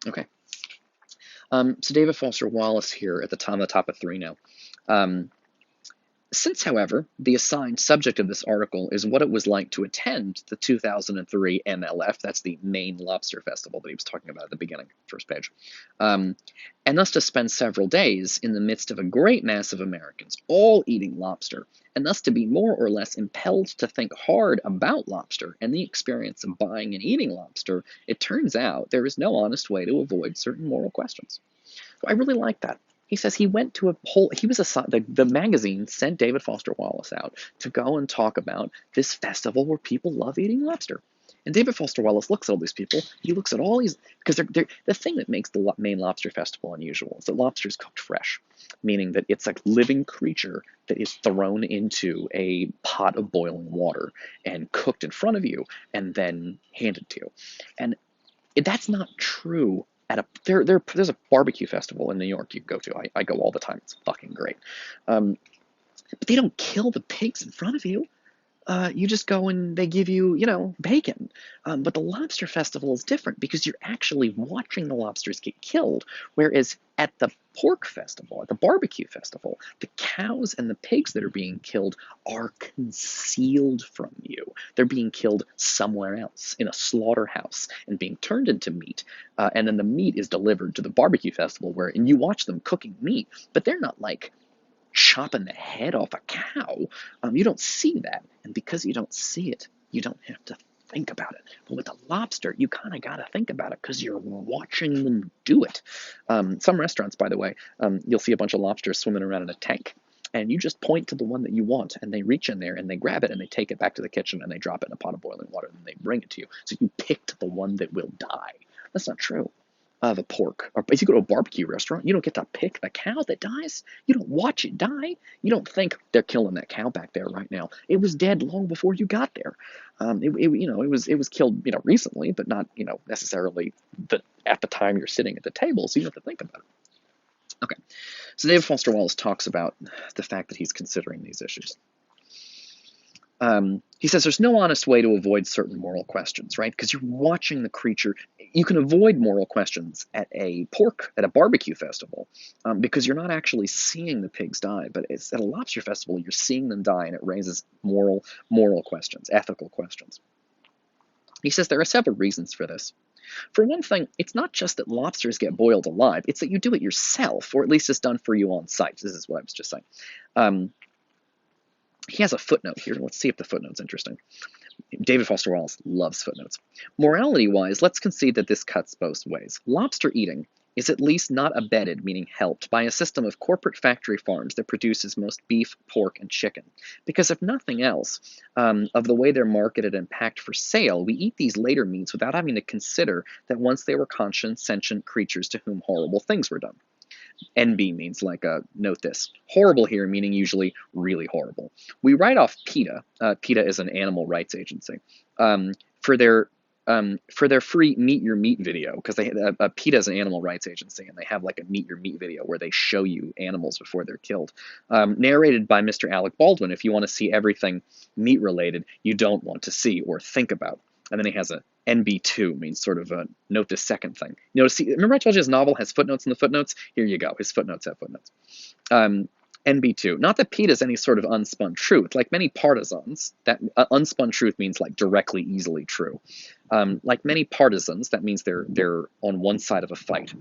Okay. So David Foster Wallace here at the top of three now. Um, Since, however, the assigned subject of this article is what it was like to attend the 2003 MLF, that's the Maine Lobster Festival that he was talking about at the beginning, first page, um, and thus to spend several days in the midst of a great mass of Americans, all eating lobster, and thus to be more or less impelled to think hard about lobster and the experience of buying and eating lobster, it turns out there is no honest way to avoid certain moral questions. So I really like that. He says he went to a whole, he was assigned, the magazine sent David Foster Wallace out to go and talk about this festival where people love eating lobster. And David Foster Wallace looks at all these people. He looks at all these, because the thing that makes the Maine Lobster Festival unusual is that lobster is cooked fresh, meaning that it's a living creature that is thrown into a pot of boiling water and cooked in front of you and then handed to you. And that's not true at there's a barbecue festival in New York you can go to. I go all the time. It's fucking great. But they don't kill the pigs in front of you. You just go and they give you, bacon. But the lobster festival is different because you're actually watching the lobsters get killed. Whereas at the pork festival, at the barbecue festival, the cows and the pigs that are being killed are concealed from you. They're being killed somewhere else in a slaughterhouse and being turned into meat. And then the meat is delivered to the barbecue festival and you watch them cooking meat, but they're not like chopping the head off a cow. You don't see that. And because you don't see it, you don't have to think about it. But with a lobster, you kind of got to think about it because you're watching them do it. Some restaurants, by the way, you'll see a bunch of lobsters swimming around in a tank. And you just point to the one that you want, and they reach in there and they grab it and they take it back to the kitchen and they drop it in a pot of boiling water and they bring it to you. So you picked the one that will die. That's not true. The pork. Or if you go to a barbecue restaurant, you don't get to pick the cow that dies. You don't watch it die. You don't think they're killing that cow back there right now. It was dead long before you got there. It was killed recently, but not necessarily at the time you're sitting at the table. So you don't have to think about it. Okay, so David Foster Wallace talks about the fact that he's considering these issues. He says there's no honest way to avoid certain moral questions, right? Because you're watching the creature. You can avoid moral questions at a barbecue festival, because you're not actually seeing the pigs die. But it's at a lobster festival, you're seeing them die, and it raises moral questions, ethical questions. He says there are several reasons for this. For one thing, it's not just that lobsters get boiled alive; it's that you do it yourself, or at least it's done for you on site. This is what I was just saying. He has a footnote here. Let's see if the footnote's interesting. David Foster Wallace loves footnotes. Morality-wise, let's concede that this cuts both ways. Lobster eating is at least not abetted, meaning helped, by a system of corporate factory farms that produces most beef, pork, and chicken. Because if nothing else, of the way they're marketed and packed for sale, we eat these later meats without having to consider that once they were conscious, sentient creatures to whom horrible things were done. NB means note this. Horrible here meaning usually really horrible. We write off PETA. PETA is an animal rights agency. For their free Meet Your Meat video, because PETA is an animal rights agency, and they have like a Meet Your Meat video where they show you animals before they're killed. Narrated by Mr. Alec Baldwin, if you want to see everything meat related you don't want to see or think about. And then he has a NB2, means sort of a note the second thing. Remember I told you his novel has footnotes in the footnotes? Here you go. His footnotes have footnotes. NB2. Not that PETA is any sort of unspun truth. Like many partisans, that unspun truth means like directly, easily true. Like many partisans, that means they're on one side of a fight.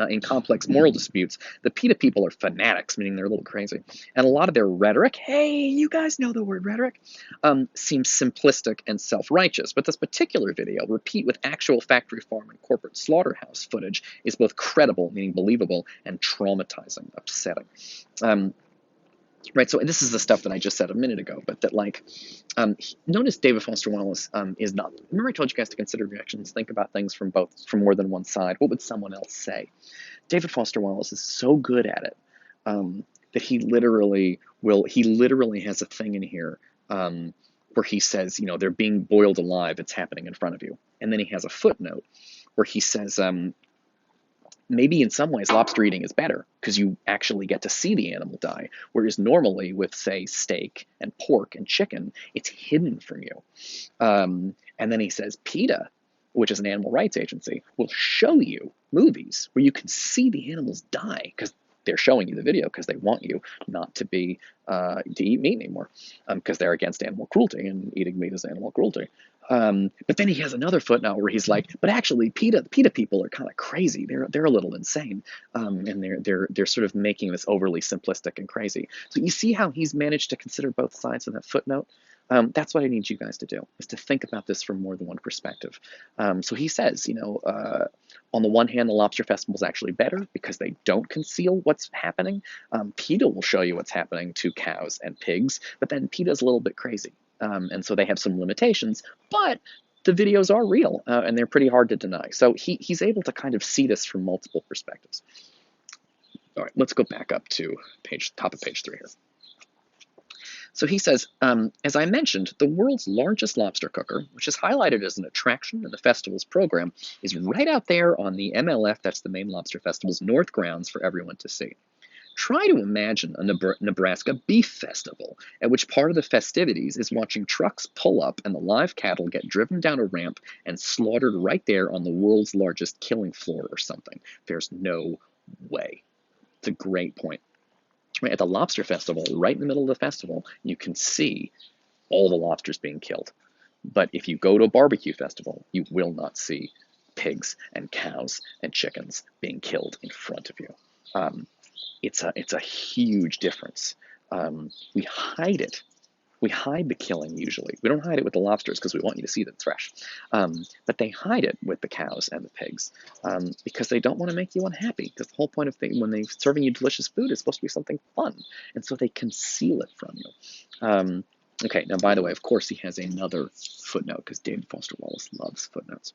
In complex moral disputes, the PETA people are fanatics, meaning they're a little crazy. And a lot of their rhetoric, hey, you guys know the word rhetoric, seems simplistic and self-righteous. But this particular video, repeat with actual factory farm and corporate slaughterhouse footage, is both credible, meaning believable, and traumatizing, upsetting. Right, so this is the stuff that I just said a minute ago, but that notice David Foster Wallace is not. Remember I told you guys to consider reactions, think about things from more than one side. What would someone else say? David Foster Wallace is so good at it that he literally has a thing in here where he says, they're being boiled alive, it's happening in front of you. And then he has a footnote where he says, maybe in some ways lobster eating is better because you actually get to see the animal die, whereas normally with, say, steak and pork and chicken, it's hidden from you. And then he says, PETA which is an animal rights agency, will show you movies where you can see the animals die because they're showing you the video because they want you not to be to eat meat anymore because they're against animal cruelty, and eating meat is animal cruelty. But then he has another footnote where he's like, but actually, PETA people are kind of crazy. They're a little insane, and they're sort of making this overly simplistic and crazy. So you see how he's managed to consider both sides of that footnote. That's what I need you guys to do, is to think about this from more than one perspective. So he says, on the one hand, the Lobster Festival is actually better because they don't conceal what's happening. PETA will show you what's happening to cows and pigs, but then PETA's a little bit crazy. And so they have some limitations, but the videos are real, and they're pretty hard to deny. So he's able to kind of see this from multiple perspectives. All right, let's go back up to top of page 3 here. So he says, as I mentioned, the world's largest lobster cooker, which is highlighted as an attraction in the festival's program, is right out there on the MLF, that's the Maine Lobster Festival's north grounds for everyone to see. Try to imagine a Nebraska beef festival, at which part of the festivities is watching trucks pull up and the live cattle get driven down a ramp and slaughtered right there on the world's largest killing floor or something. There's no way. It's a great point. Right at the lobster festival, right in the middle of the festival, you can see all the lobsters being killed. But if you go to a barbecue festival, you will not see pigs and cows and chickens being killed in front of you. It's a huge difference. We hide it. We hide the killing usually. We don't hide it with the lobsters because we want you to see that it's fresh. But they hide it with the cows and the pigs because they don't want to make you unhappy. Because the whole point of when they're serving you delicious food is supposed to be something fun. And so they conceal it from you. Okay, now by the way, of course he has another footnote because David Foster Wallace loves footnotes.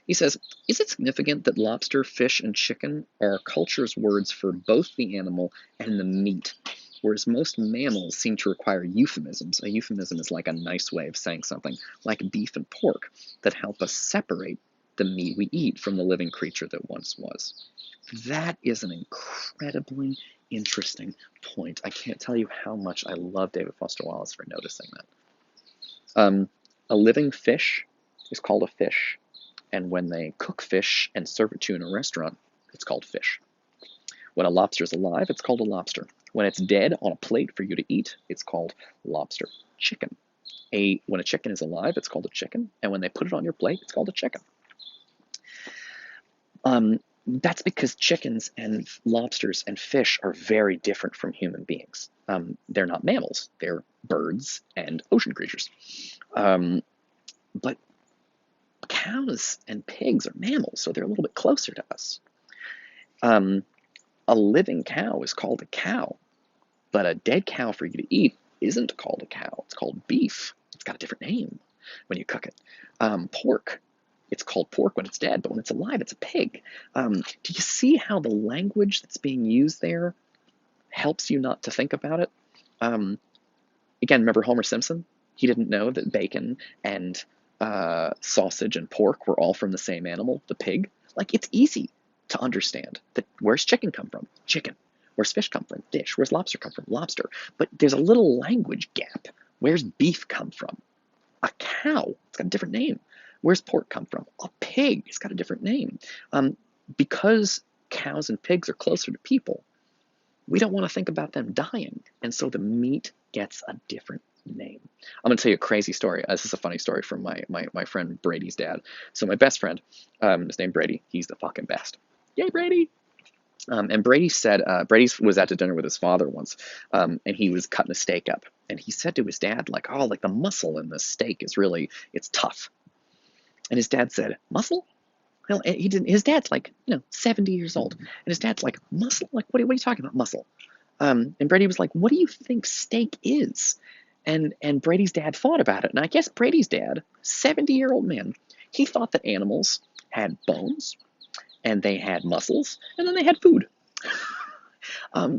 He says, is it significant that lobster, fish, and chicken are culture's words for both the animal and the meat, whereas most mammals seem to require euphemisms? A euphemism is like a nice way of saying something, like beef and pork, that help us separate the meat we eat from the living creature that once was. That is an incredibly interesting point. I can't tell you how much I love David Foster Wallace for noticing that. A living fish is called a fish. And when they cook fish and serve it to you in a restaurant, it's called fish. When a lobster is alive, it's called a lobster. When it's dead on a plate for you to eat, it's called lobster. Chicken. When a chicken is alive, it's called a chicken. And when they put it on your plate, it's called a chicken. That's because chickens and lobsters and fish are very different from human beings. They're not mammals. They're birds and ocean creatures. But cows and pigs are mammals, so they're a little bit closer to us. A living cow is called a cow, but a dead cow for you to eat isn't called a cow. It's called beef. It's got a different name when you cook it. Pork, it's called pork when it's dead, but when it's alive, it's a pig. Do you see how the language that's being used there helps you not to think about it? Again, remember Homer Simpson? He didn't know that bacon and sausage and pork were all from the same animal, the pig. Like, it's easy to understand that where's chicken come from? Chicken. Where's fish come from? Fish. Where's lobster come from? Lobster. But there's a little language gap. Where's beef come from? A cow. It's got a different name. Where's pork come from? A pig. It's got a different name. Because cows and pigs are closer to people, we don't want to think about them dying. And so the meat gets a different name. I'm going to tell you a crazy story. This is a funny story from my friend Brady's dad. So my best friend, his name Brady, he's the fucking best. Yay, Brady! And Brady said, Brady was out to dinner with his father once, and he was cutting a steak up. And he said to his dad, like, oh, like the muscle in the steak is really, it's tough. And his dad said, muscle? Well, he didn't. His dad's like, 70 years old. And his dad's like, muscle? Like, what are you talking about, muscle? And Brady was like, what do you think steak is? And Brady's dad thought about it. And I guess Brady's dad, 70-year-old man, he thought that animals had bones, and they had muscles, and then they had food.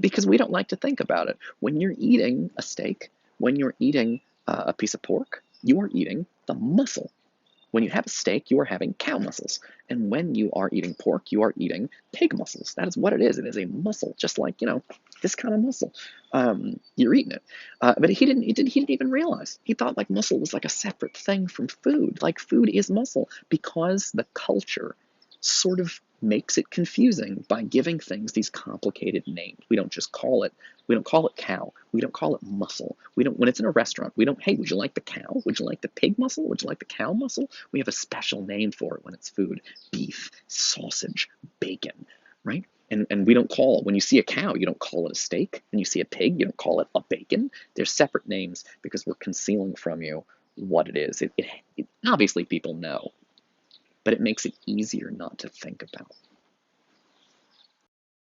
Because we don't like to think about it. When you're eating a steak, when you're eating a piece of pork, you are eating the muscle. When you have a steak, you are having cow muscles. And when you are eating pork, you are eating pig muscles. That is what it is. It is a muscle, just like, this kind of muscle. You're eating it. But he didn't even realize. He thought like muscle was like a separate thing from food. Like food is muscle because the culture sort of makes it confusing by giving things these complicated names. We don't call it cow. We don't call it muscle. We don't, when it's in a restaurant, we don't, hey, would you like the cow? Would you like the pig muscle? Would you like the cow muscle? We have a special name for it when it's food. Beef, sausage, bacon, right? And we don't call, when you see a cow, you don't call it a steak. When you see a pig, you don't call it a bacon. They're separate names because we're concealing from you what it is. Obviously people know, but it makes it easier not to think about.